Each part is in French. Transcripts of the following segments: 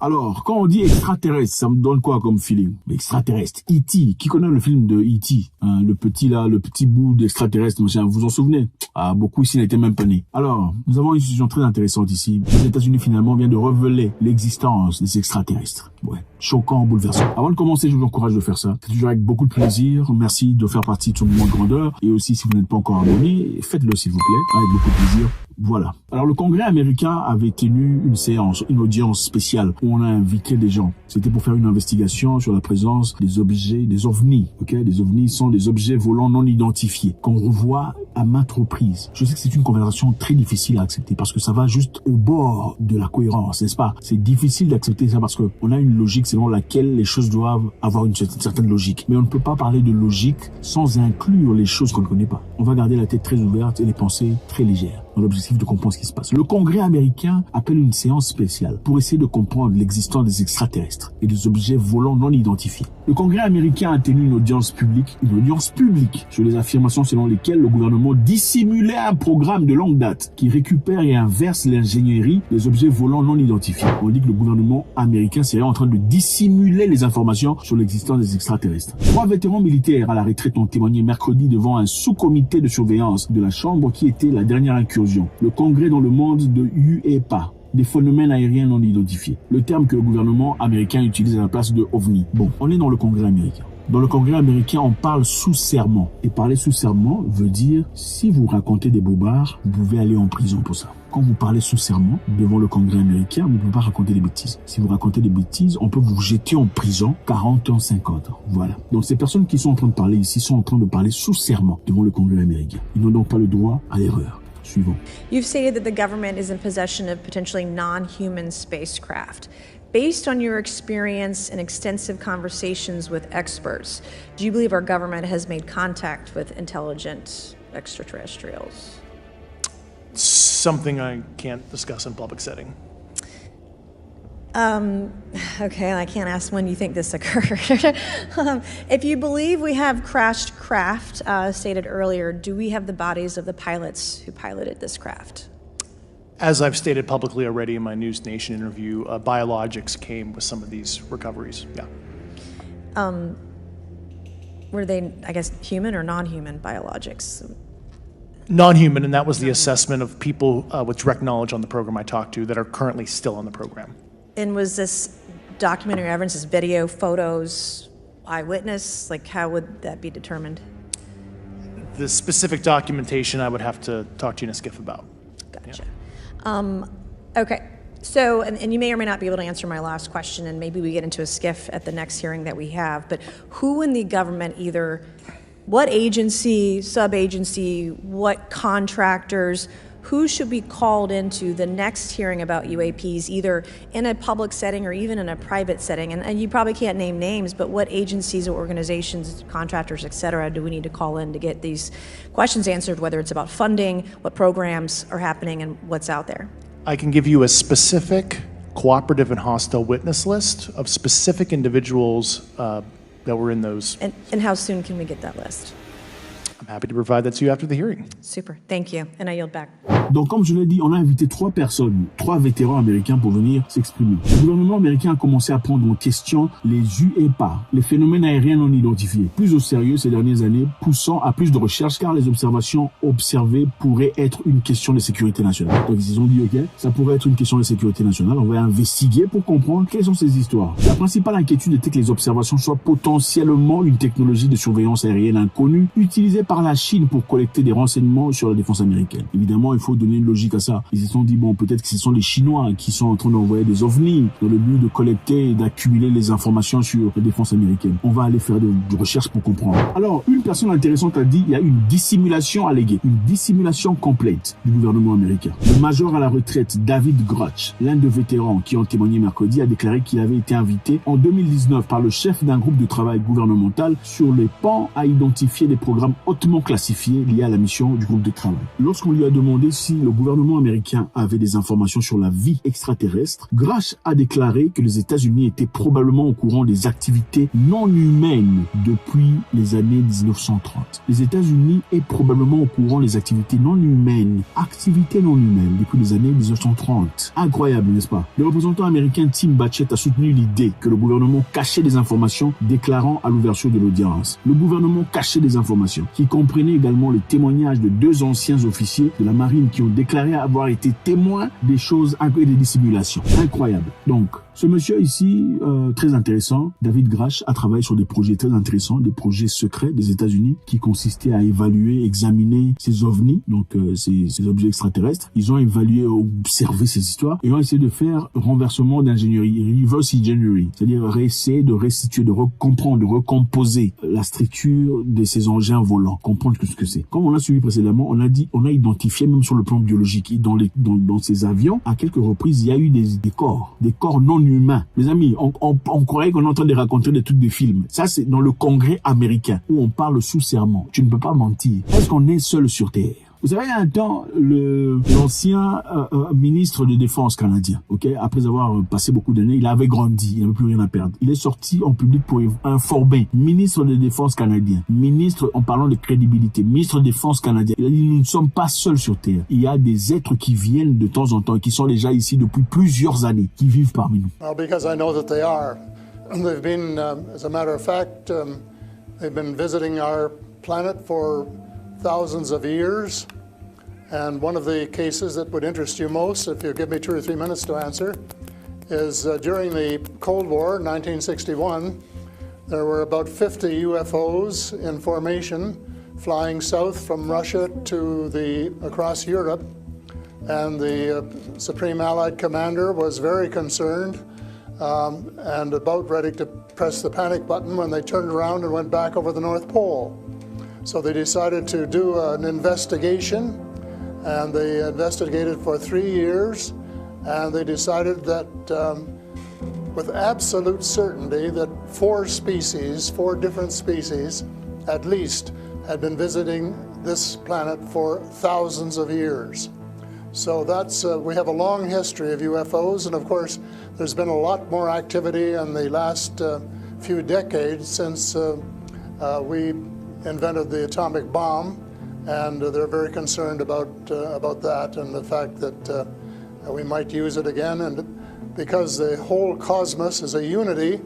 Alors, quand on dit extraterrestre, ça me donne quoi comme feeling? Extraterrestre, E.T. Qui connaît le film de E.T. Le petit bout d'extraterrestre, machin, vous vous en souvenez? Beaucoup ici n'étaient même pas nés. Alors, nous avons une situation très intéressante ici. Les États-Unis finalement viennent de révéler l'existence des extraterrestres. Ouais, choquant, bouleversant. Avant de commencer, je vous encourage de faire ça. C'est toujours avec beaucoup de plaisir. Merci de faire partie de ce mouvement de grandeur. Et aussi, si vous n'êtes pas encore abonné, faites-le s'il vous plaît, avec beaucoup de plaisir. Voilà. Alors le Congrès américain avait tenu une séance, une audience spéciale où on a invité des gens. C'était pour faire une investigation sur la présence des objets, des ovnis. Ok, des ovnis sont des objets volants non identifiés qu'on revoit à maintes reprises. Je sais que c'est une conversation très difficile à accepter parce que ça va juste au bord de la cohérence, n'est-ce pas? C'est difficile d'accepter ça parce que on a une logique selon laquelle les choses doivent avoir une certaine logique. Mais on ne peut pas parler de logique sans inclure les choses qu'on ne connaît pas. On va garder la tête très ouverte et les pensées très légères dans l'objectif de comprendre ce qui se passe. Le Congrès américain appelle une séance spéciale pour essayer de comprendre l'existence des extraterrestres et des objets volants non identifiés. Le Congrès américain a tenu une audience publique sur les affirmations selon lesquelles le gouvernement dissimulait un programme de longue date qui récupère et inverse l'ingénierie des objets volants non identifiés. On dit que le gouvernement américain serait en train de dissimuler les informations sur l'existence des extraterrestres. 3 vétérans militaires à la retraite ont témoigné mercredi devant un sous-comité de surveillance de la Chambre qui était la dernière incursion. Le Congrès dans le monde de UEPA, des phénomènes aériens non identifiés. Le terme que le gouvernement américain utilise à la place de OVNI. Bon, on est dans le Congrès américain. Dans le Congrès américain, on parle sous serment. Et parler sous serment veut dire, si vous racontez des bobards, vous pouvez aller en prison pour ça. Quand vous parlez sous serment devant le Congrès américain, vous ne pouvez pas raconter des bêtises. Si vous racontez des bêtises, on peut vous jeter en prison 40 ans, 50 ans. Voilà. Donc ces personnes qui sont en train de parler ici sont en train de parler sous serment devant le Congrès américain. Ils n'ont donc pas le droit à l'erreur. Suivant. You've stated that the government is in possession of potentially non-human spacecraft. Based on your experience and extensive conversations with experts, do you believe our government has made contact with intelligent extraterrestrials? Something I can't discuss in public setting. Okay, I can't ask when you think this occurred. If you believe we have crashed craft, stated earlier, do we have the bodies of the pilots who piloted this craft? As I've stated publicly already in my News Nation interview, biologics came with some of these recoveries, yeah. Were they, I guess, human or non-human biologics? Non-human, and that was the assessment of people with direct knowledge on the program I talked to that are currently still on the program. And was this documentary evidence, this video, photos, eyewitness? Like, how would that be determined? The specific documentation I would have to talk to you in a skiff about. Gotcha. Yeah. Okay. So, and you may or may not be able to answer my last question, and maybe we get into a skiff at the next hearing that we have, but who in the government, either what agency, sub-agency, what contractors, who should be called into the next hearing about UAPs, either in a public setting or even in a private setting? And you probably can't name names, but what agencies or organizations, contractors, et cetera, do we need to call in to get these questions answered, whether it's about funding, what programs are happening, and what's out there? I can give you a specific cooperative and hostile witness list of specific individuals that were in those. And how soon can we get that list? I'm happy to provide that to you after the hearing. Super, thank you, and I yield back. Donc, comme je l'ai dit, on a invité 3 personnes, 3 vétérans américains pour venir s'exprimer. Le gouvernement américain a commencé à prendre en question les UEPA, les phénomènes aériens non identifiés, plus au sérieux ces dernières années, poussant à plus de recherches car les observations observées pourraient être une question de sécurité nationale. Donc, ils ont dit, OK, ça pourrait être une question de sécurité nationale, on va investiguer pour comprendre quelles sont ces histoires. La principale inquiétude était que les observations soient potentiellement une technologie de surveillance aérienne inconnue utilisée par la Chine pour collecter des renseignements sur la défense américaine. Évidemment, il faut donner une logique à ça. Ils se sont dit, bon, peut-être que ce sont les Chinois qui sont en train d'envoyer des ovnis dans le but de collecter et d'accumuler les informations sur la défense américaine. On va aller faire de recherches pour comprendre. Alors, une personne intéressante a dit, il y a une dissimulation alléguée, une dissimulation complète du gouvernement américain. Le major à la retraite, David Grotch, l'un des vétérans qui ont témoigné mercredi, a déclaré qu'il avait été invité en 2019 par le chef d'un groupe de travail gouvernemental sur les pans à identifier des programmes hautement classifiés liés à la mission du groupe de travail. Lorsqu'on lui a demandé si si le gouvernement américain avait des informations sur la vie extraterrestre, Grush a déclaré que les États-Unis étaient probablement au courant des activités non humaines depuis les années 1930. Les États-Unis est probablement au courant des activités non humaines, depuis les années 1930. Incroyable, n'est-ce pas? Le représentant américain Tim Batchett a soutenu l'idée que le gouvernement cachait des informations, déclarant à l'ouverture de l'audience. Le gouvernement cachait des informations, qui comprenaient également le témoignage de 2 anciens officiers de la marine qui ont déclaré avoir été témoins des choses et des dissimulations. Incroyable. Donc, ce monsieur ici, très intéressant, David Grush, a travaillé sur des projets très intéressants, des projets secrets des États-Unis qui consistaient à évaluer, examiner ces ovnis, donc ces objets extraterrestres. Ils ont évalué, observé ces histoires et ont essayé de faire renversement d'ingénierie, reverse engineering, c'est-à-dire essayer de restituer, de recomprendre, de recomposer la structure de ces engins volants, comprendre ce que c'est. Comme on l'a suivi précédemment, on a identifié même sur le plan biologique, dans ces avions, à quelques reprises, il y a eu des corps non humain. Mes amis, on croyait qu'on est en train de raconter des trucs de films. Ça, c'est dans le Congrès américain où on parle sous serment. Tu ne peux pas mentir. Est-ce qu'on est seul sur Terre? Vous savez, il y a un temps, l'ancien ministre de Défense canadien, après avoir passé beaucoup d'années, il avait grandi, il n'avait plus rien à perdre. Il est sorti en public pour informer, ministre de Défense canadien, ministre, en parlant de crédibilité, ministre de Défense canadien. Il a dit, nous ne sommes pas seuls sur Terre. Il y a des êtres qui viennent de temps en temps, qui sont déjà ici depuis plusieurs années, qui vivent parmi nous. Well, because I know that they are. They've been, as a matter of fact, they've been visiting our planet for thousands of years. And one of the cases that would interest you most, if you give me 2 or 3 minutes to answer, is during the Cold War, 1961, there were about 50 UFOs in formation flying south from Russia to across Europe. And the Supreme Allied Commander was very concerned and about ready to press the panic button when they turned around and went back over the North Pole. So they decided to do an investigation, and they investigated for 3 years, and they decided that with absolute certainty that 4 different species at least, had been visiting this planet for thousands of years. So we have a long history of UFOs, and of course there's been a lot more activity in the last few decades since we invented the atomic bomb, and they're very concerned about that and the fact that we might use it again. And because the whole cosmos is a unity,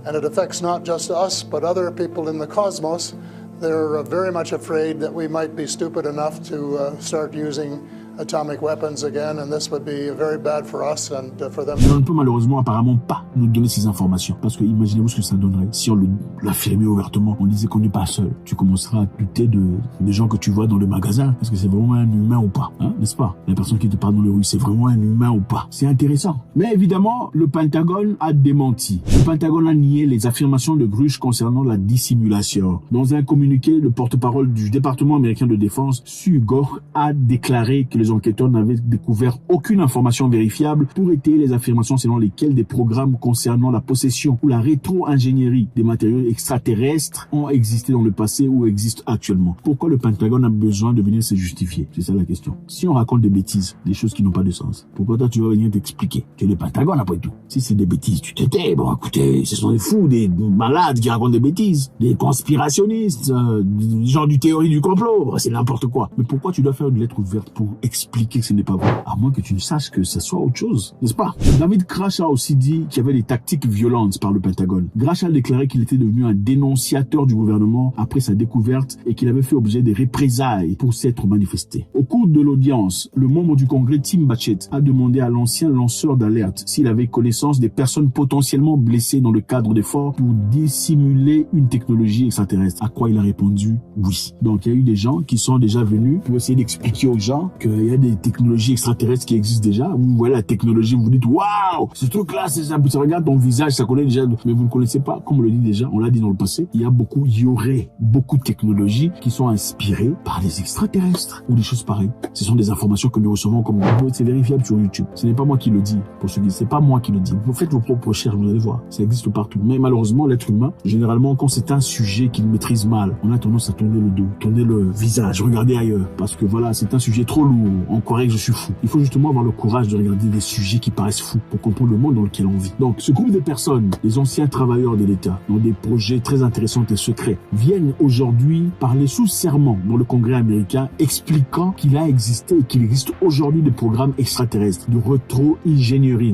and it affects not just us but other people in the cosmos, they're very much afraid that we might be stupid enough to start using atomic weapons again, and this would be very bad for us and for them. On ne peut malheureusement apparemment pas nous donner ces informations, parce que imaginez-vous ce que ça donnerait si on l'affirmait ouvertement, on disait qu'on n'est pas seul. Tu commenceras à douter des gens que tu vois dans le magasin, est-ce que c'est vraiment un humain ou pas, n'est-ce pas? La personne qui te parle dans les rues, c'est vraiment un humain ou pas? C'est intéressant. Mais évidemment, le Pentagone a démenti. Le Pentagone a nié les affirmations de Grush concernant la dissimulation. Dans un communiqué, le porte-parole du département américain de défense, Sue Gore, a déclaré que les enquêteurs n'avaient découvert aucune information vérifiable pour étayer les affirmations selon lesquelles des programmes concernant la possession ou la rétro-ingénierie des matériaux extraterrestres ont existé dans le passé ou existent actuellement. Pourquoi le Pentagone a besoin de venir se justifier? C'est ça la question. Si on raconte des bêtises, des choses qui n'ont pas de sens, pourquoi toi tu vas venir t'expliquer? Tu es le Pentagone après tout. Si c'est des bêtises, tu te tais. Bon, écoutez, ce sont des fous, des malades qui racontent des bêtises, des conspirationnistes, des gens du théorie du complot, c'est n'importe quoi. Mais pourquoi tu dois faire une lettre ouverte pour expliquer que ce n'est pas vrai, à moins que tu ne saches que ça soit autre chose, n'est-ce pas? David Grush a aussi dit qu'il y avait des tactiques violentes par le Pentagone. Grush a déclaré qu'il était devenu un dénonciateur du gouvernement après sa découverte et qu'il avait fait objet de représailles pour s'être manifesté. Au cours de l'audience, le membre du Congrès Tim Batchett a demandé à l'ancien lanceur d'alerte s'il avait connaissance des personnes potentiellement blessées dans le cadre d'efforts pour dissimuler une technologie extraterrestre. À quoi il a répondu oui. Donc il y a eu des gens qui sont déjà venus pour essayer d'expliquer aux gens qu'il y a des technologies extraterrestres qui existent déjà. Vous voyez la technologie, vous vous dites waouh, ce truc-là, ça regarde ton visage, ça connaît déjà, mais vous ne connaissez pas. Comme on le dit déjà, on l'a dit dans le passé, il y aurait beaucoup de technologies qui sont inspirées par les extraterrestres ou des choses pareilles. Ce sont des informations que nous recevons comme c'est vérifiable sur YouTube. Ce n'est pas moi qui le dis. Pour ceux qui, c'est pas moi qui le dis. Vous faites vos propres recherches, vous allez voir. Ça existe partout. Mais malheureusement, l'être humain, généralement, quand c'est un sujet qu'il maîtrise mal, on a tendance à tourner le dos, tourner le visage, regarder ailleurs, parce que voilà, c'est un sujet trop lourd. on croirait que je suis fou. Il faut justement avoir le courage de regarder des sujets qui paraissent fous pour comprendre le monde dans lequel on vit. Donc, ce groupe de personnes, les anciens travailleurs de l'État, dans des projets très intéressants et secrets, viennent aujourd'hui parler sous serment dans le Congrès américain, expliquant qu'il a existé et qu'il existe aujourd'hui des programmes extraterrestres, de rétro-ingénierie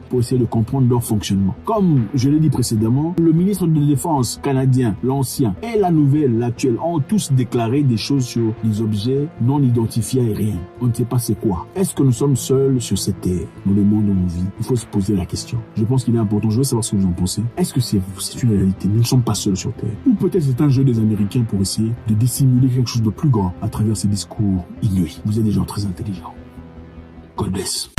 pour essayer de comprendre leur fonctionnement. Comme je l'ai dit précédemment, le ministre de la Défense canadien, l'ancien, et la nouvelle, l'actuelle, ont tous déclaré des choses sur les objets non identifiés aériens. On ne sait pas c'est quoi. Est-ce que nous sommes seuls sur cette terre, dans le monde où on vit? Il faut se poser la question. Je pense qu'il est important. Je veux savoir ce que vous en pensez. Est-ce que c'est une réalité? Nous ne sommes pas seuls sur terre. Ou peut-être c'est un jeu des Américains pour essayer de dissimuler quelque chose de plus grand à travers ces discours inouïs. Vous êtes des gens très intelligents. God bless.